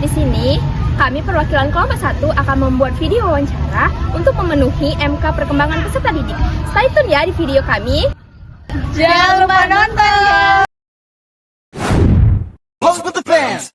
Di sini, kami perwakilan kelompok 1 akan membuat video wawancara untuk memenuhi MK perkembangan peserta didik. Stay tune ya di video kami. Jangan lupa nonton! Pose with the fans.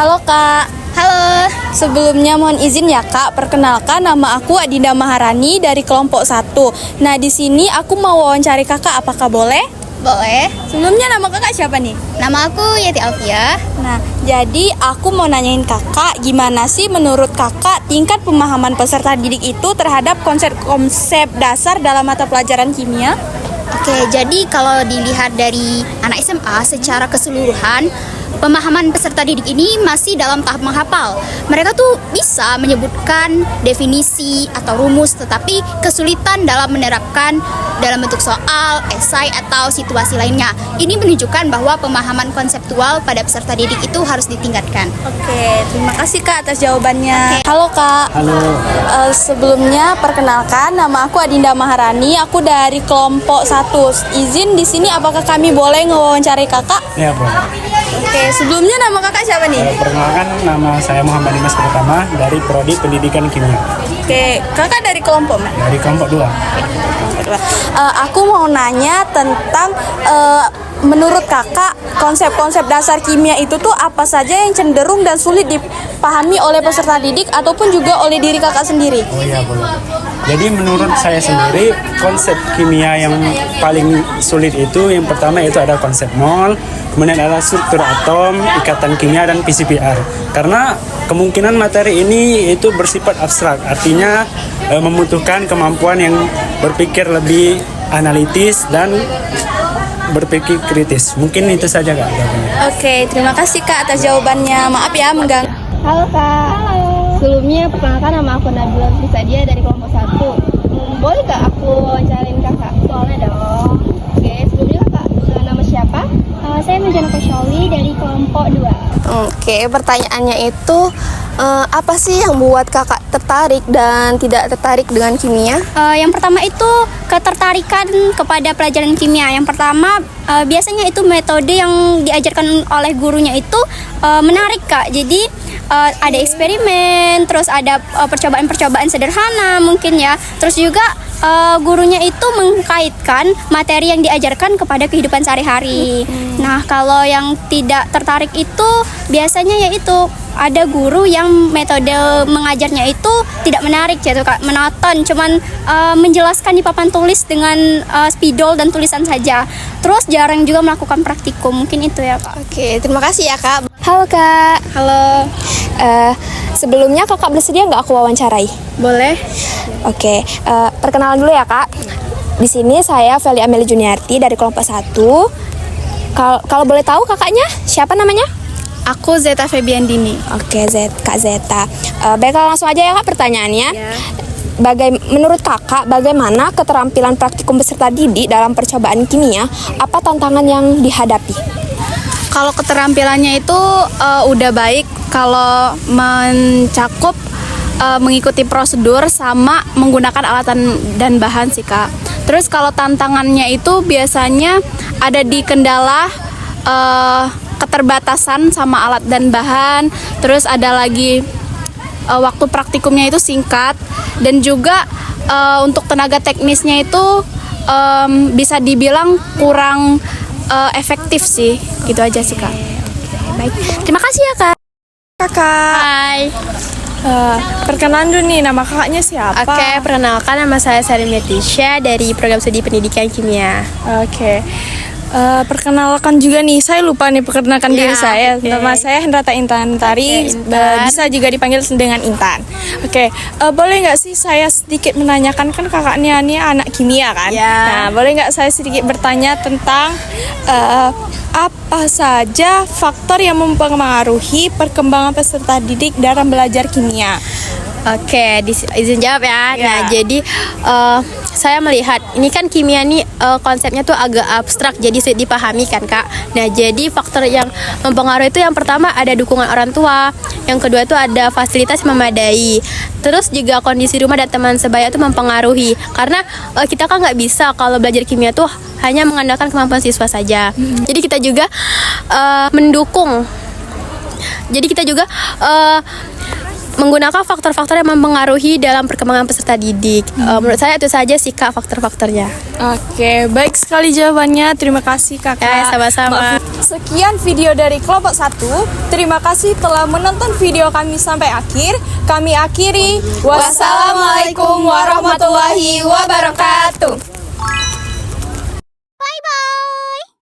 Halo Kak. Halo. Sebelumnya mohon izin ya Kak, perkenalkan nama aku Adinda Maharani dari kelompok 1. Nah, di sini aku mau wawancari Kakak, apakah boleh? Boleh. Sebelumnya nama Kakak siapa nih? Nama aku Yati Alfia. Nah, jadi aku mau nanyain Kakak, gimana sih menurut Kakak tingkat pemahaman peserta didik itu terhadap konsep-konsep dasar dalam mata pelajaran kimia? Oke, jadi kalau dilihat dari anak SMA secara keseluruhan, pemahaman peserta didik ini masih dalam tahap menghafal. Mereka tuh bisa menyebutkan definisi atau rumus, tetapi kesulitan dalam menerapkan dalam bentuk soal, esai, atau situasi lainnya. Ini menunjukkan bahwa pemahaman konseptual pada peserta didik itu harus ditingkatkan. Oke, terima kasih Kak atas jawabannya. Halo Kak. Halo. Sebelumnya perkenalkan, nama aku Adinda Maharani. Aku dari kelompok 1. Izin di sini apakah kami boleh ngewawancari Kakak? Ya, boleh. Oke, sebelumnya nama Kakak siapa nih? Perkenalkan, nama saya Muhammad Dimas Pratama dari Prodi Pendidikan Kimia Oke, Kakak dari kelompok mana? dari kelompok 2. Aku mau nanya tentang menurut Kakak konsep-konsep dasar kimia itu tuh apa saja yang cenderung dan sulit dipahami oleh peserta didik ataupun juga oleh diri Kakak sendiri? Oh iya, boleh. Jadi menurut saya sendiri, konsep kimia yang paling sulit itu yang pertama itu ada konsep mol, kemudian ada struktur atom, ikatan kimia, dan PCPR. Karena kemungkinan materi ini itu bersifat abstrak, artinya membutuhkan kemampuan yang berpikir lebih analitis dan berpikir kritis. Mungkin itu saja Kak jawabannya. Oke, terima kasih Kak atas jawabannya. Maaf ya mengganggu. Halo Kak. Halo. Sebelumnya perkenalkan, nama aku Nabila Fisadia dari kelompok 1. Boleh gak aku wawancarain Kakak? Soalnya dong. Oke, sebelumnya Kakak nama siapa? Saya Mujana Kosyoli dari kelompok 2. Oke, pertanyaannya itu apa sih yang buat kakak tertarik dan tidak tertarik dengan kimia? Yang pertama itu ketertarikan kepada pelajaran kimia. Yang pertama biasanya itu metode yang diajarkan oleh gurunya itu menarik Kak. Jadi ada eksperimen, terus ada percobaan-percobaan sederhana mungkin ya. Terus juga gurunya itu mengkaitkan materi yang diajarkan kepada kehidupan sehari-hari. Nah, kalau yang tidak tertarik itu biasanya yaitu ada guru yang metode mengajarnya itu tidak menarik gitu Kak, monoton, cuman menjelaskan di papan tulis dengan spidol dan tulisan saja. Terus jarang juga melakukan praktikum, mungkin itu ya Kak. Oke, terima kasih ya Kak. Halo Kak. Halo. Sebelumnya kakak bersedia nggak aku wawancarai? Boleh? Oke, perkenalan dulu ya Kak. Di sini saya Feli Amelie Juniarti dari kelompok 1. Kalau boleh tahu kakaknya siapa namanya? Aku Zeta Febiandini. Oke, Kak Zeta. Baiklah, langsung aja ya Kak pertanyaannya. Menurut kakak, bagaimana keterampilan praktikum peserta didik dalam percobaan kimia? Apa tantangan yang dihadapi? Kalau keterampilannya itu udah baik kalau mencakup mengikuti prosedur sama menggunakan alatan dan bahan sih Kak. Terus kalau tantangannya itu biasanya ada di kendala keterbatasan sama alat dan bahan. Terus ada lagi waktu praktikumnya itu singkat, dan juga untuk tenaga teknisnya itu bisa dibilang kurang efektif sih. Gitu aja sih Kak. Baik, terima kasih ya Kak. Kakak. Hai. Perkenalan dulu nih, nama kakaknya siapa? Oke, perkenalkan nama saya Sarim Netisha dari program studi pendidikan kimia. Oke. Perkenalkan juga nih, saya lupa nih perkenalkan diri saya. Nama saya Hendrata Intantari, bisa juga dipanggil dengan Intan. Oke, boleh nggak sih saya sedikit menanyakan, kan kakaknya ini anak kimia kan? Nah, boleh nggak saya sedikit bertanya tentang apa saja faktor yang mempengaruhi perkembangan peserta didik dalam belajar kimia? Oke, izin jawab ya. Nah, jadi saya melihat ini kan kimia nih konsepnya tuh agak abstrak, jadi sulit dipahami kan Kak. Nah, jadi faktor yang mempengaruhi itu yang pertama ada dukungan orang tua, yang kedua itu ada fasilitas memadai, terus juga kondisi rumah dan teman sebaya itu mempengaruhi. Karena kita kan nggak bisa kalau belajar kimia tuh hanya mengandalkan kemampuan siswa saja. Jadi kita juga mendukung. Jadi kita juga menggunakan faktor-faktor yang mempengaruhi dalam perkembangan peserta didik. Menurut saya itu saja sih Kak faktor-faktornya. Oke, baik sekali jawabannya. Terima kasih Kakak. Ya, sama-sama. Sekian video dari kelompok 1. Terima kasih telah menonton video kami sampai akhir. Kami akhiri. Wassalamualaikum warahmatullahi wabarakatuh.